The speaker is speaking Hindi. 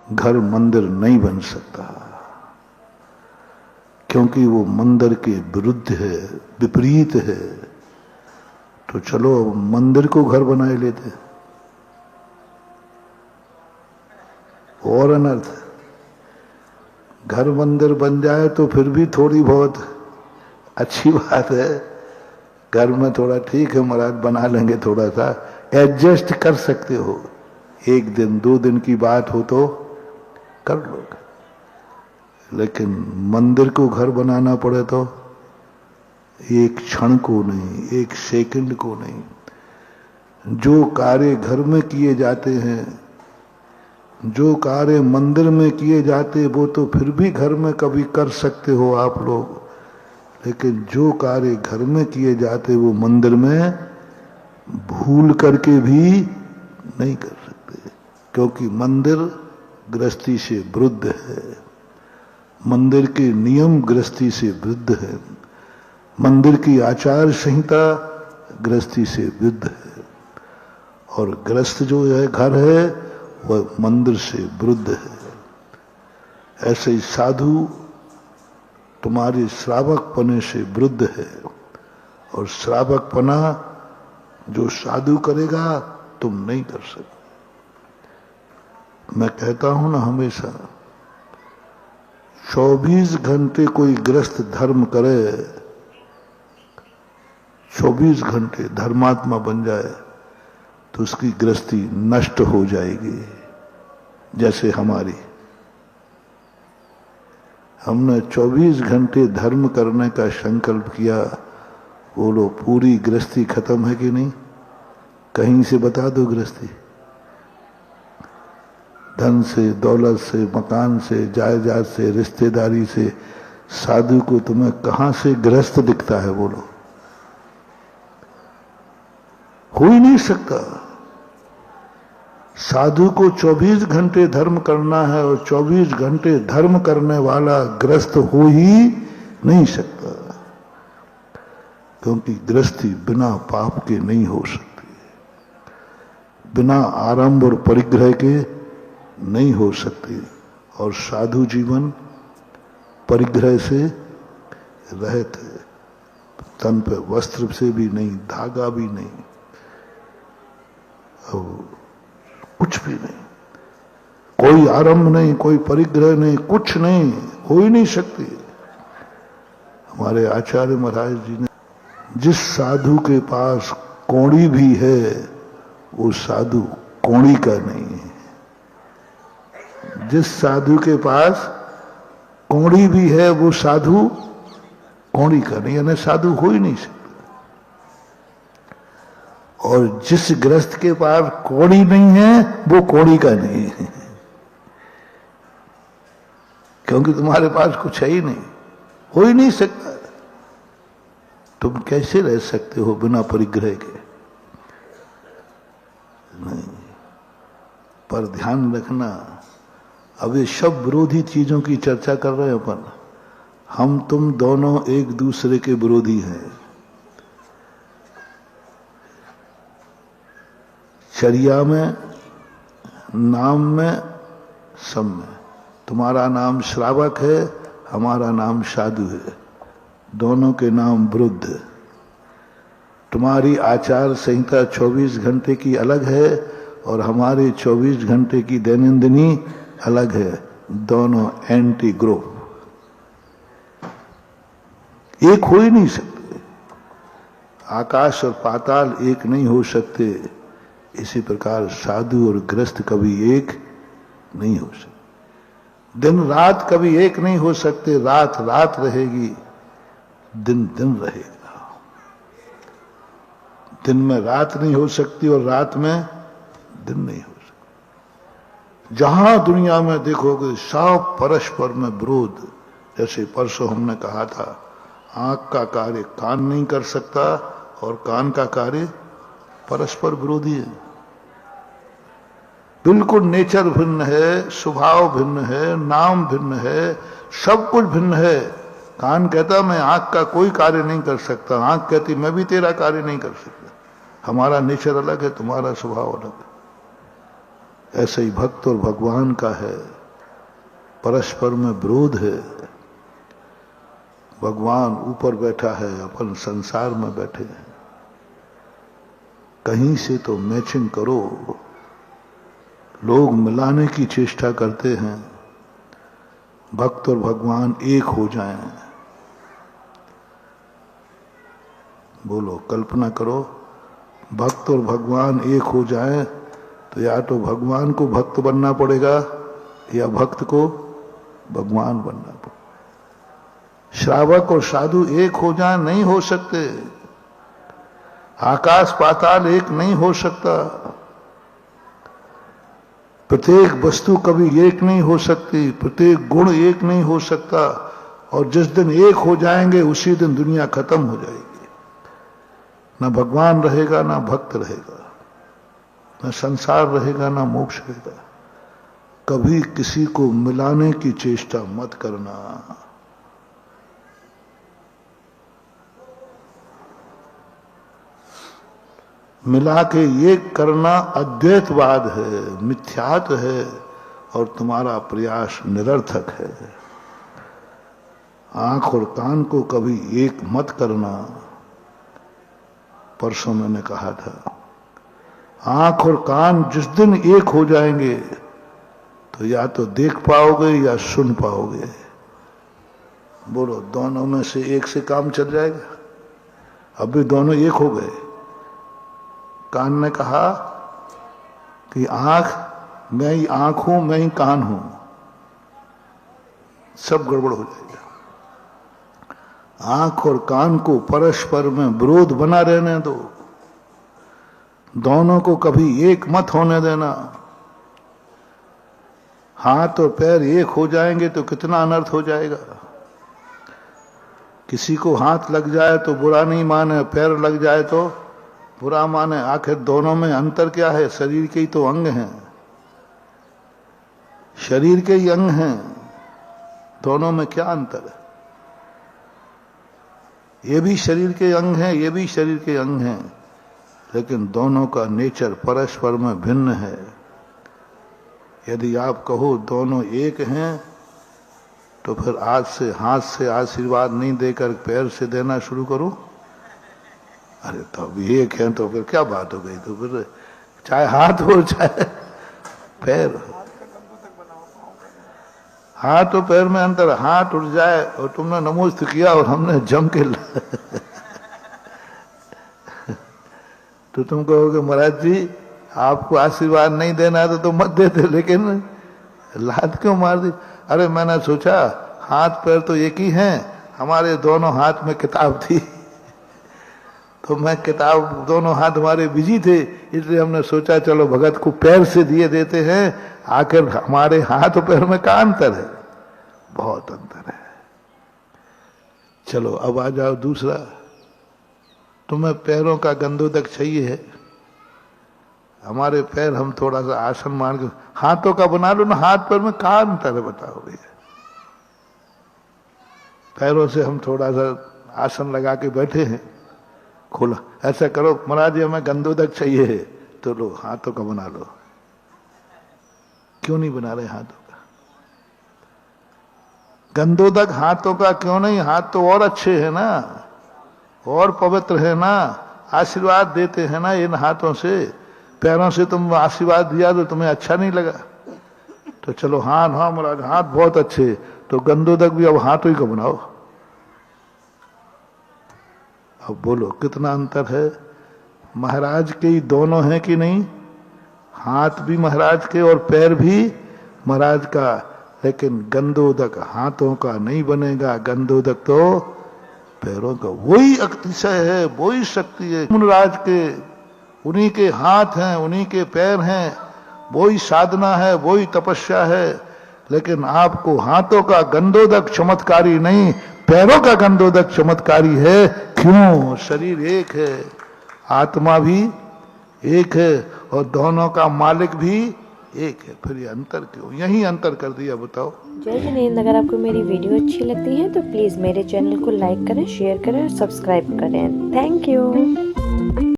घर मंदिर नहीं बन सकता, क्योंकि वो मंदिर के विरुद्ध है, विपरीत है। तो चलो मंदिर को घर बनाए लेते, और अनर्थ। घर मंदिर बन जाए तो फिर भी थोड़ी बहुत अच्छी बात है, घर में थोड़ा ठीक है महाराज बना लेंगे, थोड़ा सा एडजस्ट कर सकते हो, 1 दिन 2 दिन की बात हो तो कर लोगे। लेकिन मंदिर को घर बनाना पड़े तो 1 क्षण को नहीं, 1 सेकंड को नहीं। जो कार्य घर में किए जाते हैं, जो कार्य मंदिर में किए जाते, वो तो फिर भी घर में कभी कर सकते हो आप लोग, लेकिन जो कार्य घर में किए जाते वो मंदिर में भूल करके भी नहीं कर सकते, क्योंकि मंदिर गृहस्थी से विरुद्ध है, मंदिर के नियम गृहस्थी से विरुद्ध है, मंदिर की आचार संहिता गृहस्थी से विरुद्ध है, और गृहस्थ जो है घर है वह मंदिर से विरुद्ध है। ऐसे ही साधु तुम्हारे श्रावकपने से विरुद्ध है, और श्रावकपना जो साधु करेगा तुम नहीं कर सकते। मैं कहता हूं ना हमेशा, 24 घंटे कोई गृहस्थ धर्म करे, 24 घंटे धर्मात्मा बन जाए तो उसकी गृहस्थी नष्ट हो जाएगी। जैसे हमारी, हमने 24 घंटे धर्म करने का संकल्प किया, बोलो पूरी गृहस्थी खत्म है कि नहीं? कहीं से बता दो गृहस्थी, धन से, दौलत से, मकान से, जायदाद से, रिश्तेदारी से, साधु को तुम्हें कहां से गृहस्थ दिखता है? बोलो, हो ही नहीं सकता। साधु को 24 घंटे धर्म करना है, और 24 घंटे धर्म करने वाला गृहस्थ हो ही नहीं सकता, क्योंकि गृहस्थी बिना पाप के नहीं हो सकती, बिना आरंभ और परिग्रह के नहीं हो सकती। और साधु जीवन परिग्रह से रहित है, तन पे वस्त्र से भी नहीं, धागा भी नहीं, और कुछ भी नहीं, कोई आरंभ नहीं, कोई परिग्रह नहीं, कुछ नहीं, हो ही नहीं सकती। हमारे आचार्य महाराज जी ने, जिस साधु के पास कौड़ी भी है वो साधु कौड़ी का नहीं है, जिस साधु के पास कौड़ी भी है वो साधु कौड़ी का नहीं, यानी साधु हो ही नहीं सकता। और जिस गृहस्थ के पास कौड़ी नहीं है वो कौड़ी का नहीं है, क्योंकि तुम्हारे पास कुछ है ही नहीं, हो ही नहीं सकता। तुम कैसे रह सकते हो बिना परिग्रह के? नहीं। पर ध्यान रखना, अब ये सब विरोधी चीजों की चर्चा कर रहे हैं अपन, हम तुम दोनों एक दूसरे के विरोधी हैं। चर्या में, नाम में, सब में। तुम्हारा नाम श्रावक है, हमारा नाम साधु है, दोनों के नाम विरुद्ध। तुम्हारी आचार संहिता 24 घंटे की अलग है और हमारी 24 घंटे की दैनंदिनी अलग है, दोनों एंटी ग्रुप, एक हो ही नहीं सकते। आकाश और पाताल एक नहीं हो सकते, इसी प्रकार साधु और गृहस्थ कभी एक नहीं हो सकते। दिन रात कभी एक नहीं हो सकते, रात रात रहेगी, दिन दिन रहेगा। दिन में रात नहीं हो सकती और रात में दिन नहीं हो सकती। जहां दुनिया में देखोगे सब परस्पर में विरोध। जैसे परसों हमने कहा था, आंख का कार्य कान नहीं कर सकता और कान का कार्य परस्पर विरोधी है। बिल्कुल नेचर भिन्न है, स्वभाव भिन्न है, नाम भिन्न है, सब कुछ भिन्न है। कान कहता मैं आंख का कोई कार्य नहीं कर सकता, आंख कहती मैं भी तेरा कार्य नहीं कर सकता। हमारा नेचर अलग है, तुम्हारा स्वभाव अलग है। ऐसे ही भक्त और भगवान का है। परस्पर में विरोध है। भगवान ऊपर बैठा है, अपन संसार में बैठे हैं। कहीं से तो मैचिंग करो। लोग मिलाने की चेष्टा करते हैं, भक्त और भगवान एक हो जाएं। बोलो, कल्पना करो, भक्त और भगवान एक हो जाएं तो या तो भगवान को भक्त बनना पड़ेगा या भक्त को भगवान बनना पड़ेगा। श्रावक और साधु एक हो जाएं, नहीं हो सकते। आकाश पाताल एक नहीं हो सकता। प्रत्येक वस्तु कभी एक नहीं हो सकती, प्रत्येक गुण एक नहीं हो सकता। और जिस दिन एक हो जाएंगे उसी दिन दुनिया खत्म हो जाएगी। ना भगवान रहेगा, ना भक्त रहेगा, ना संसार रहेगा, ना मोक्ष रहेगा। कभी किसी को मिलाने की चेष्टा मत करना। मिला के ये करना अद्वैतवाद है, मिथ्यात्व है, और तुम्हारा प्रयास निरर्थक है। आंख और कान को कभी एक मत करना। परसों मैंने कहा था, आंख और कान जिस दिन एक हो जाएंगे तो या तो देख पाओगे या सुन पाओगे। बोलो, दोनों में से एक से काम चल जाएगा? अभी दोनों एक हो गए। कान ने कहा कि आंख, मैं ही आंख हूं, मैं ही कान हूं, सब गड़बड़ हो जाएगा। आंख और कान को परस्पर में विरोध बना रहने दो। दोनों को कभी एक मत होने देना। हाथ और पैर एक हो जाएंगे तो कितना अनर्थ हो जाएगा। किसी को हाथ लग जाए तो बुरा नहीं माने, पैर लग जाए तो बुरा माने। आखिर दोनों में अंतर क्या है? शरीर के ही तो अंग हैं, शरीर के ही अंग हैं। दोनों में क्या अंतर है? ये भी शरीर के अंग हैं, ये भी शरीर के अंग हैं, लेकिन दोनों का नेचर परस्पर में भिन्न है। यदि आप कहो दोनों एक हैं तो फिर आज से हाथ से आशीर्वाद नहीं देकर पैर से देना शुरू करो। अरे तो अब एक है तो फिर क्या बात हो गई? तो फिर चाहे हाथ हो चाहे पैर। हाथ और पैर में अंतर। हाथ उठ जाए और तुमने नमोस्त किया और हमने जम के तो तुम कहोगे महाराज जी आपको आशीर्वाद नहीं देना है तो मत देते, लेकिन लात क्यों मार दी? अरे मैंने सोचा हाथ पैर तो एक ही हैं, हमारे दोनों हाथ में किताब थी तो मैं किताब, दोनों हाथ हमारे बिजी थे, इसलिए हमने सोचा चलो भगत को पैर से दिए देते हैं। आखिर हमारे हाथ और पैर में क्या अंतर है? बहुत अंतर है। चलो अब आ जाओ दूसरा। तुम्हें पैरों का गंधोदक चाहिए है? हमारे पैर हम थोड़ा सा आसन मान के हाथों का बना लो ना। हाथ पैर में क्या अंतर है बताओ भैया? पैरों से हम थोड़ा सा आसन लगा के बैठे हैं, खोला। ऐसा करो महाराज हमें गंधोदक चाहिए है, तो लो हाथों का बना लो। क्यों नहीं बना रहे हाथों का गंधोदक? हाथों का क्यों नहीं? हाथ तो और अच्छे हैं ना, और पवित्र है ना, आशीर्वाद देते हैं ना इन हाथों से। पैरों से तुम आशीर्वाद दिया तो तुम्हें अच्छा नहीं लगा, तो चलो हाँ महाराज हाथ बहुत अच्छे, तो गंधोदक भी अब हाथों ही का बनाओ। अब बोलो कितना अंतर है? महाराज के ही दोनों हैं कि नहीं? हाथ भी महाराज के और पैर भी महाराज का, लेकिन गंधोदक हाथों का नहीं बनेगा, गंधोदक तो पैरों का। वही अतिशय है, वही शक्ति है मुनराज के। उन्हीं के हाथ हैं, उन्हीं के पैर हैं, वही साधना है, वही तपस्या है। लेकिन आपको हाथों का गंधोदक चमत्कारी नहीं, पैरों का गंधोदक चमत्कारी है। क्यों? शरीर एक है, आत्मा भी एक है, और दोनों का मालिक भी एक है। फिर ये अंतर क्यों? यही अंतर कर दिया, बताओ। जय जिनेंद्र। अगर आपको मेरी वीडियो अच्छी लगती है तो प्लीज़ मेरे चैनल को लाइक करें, शेयर करें और सब्सक्राइब करें। Thank you.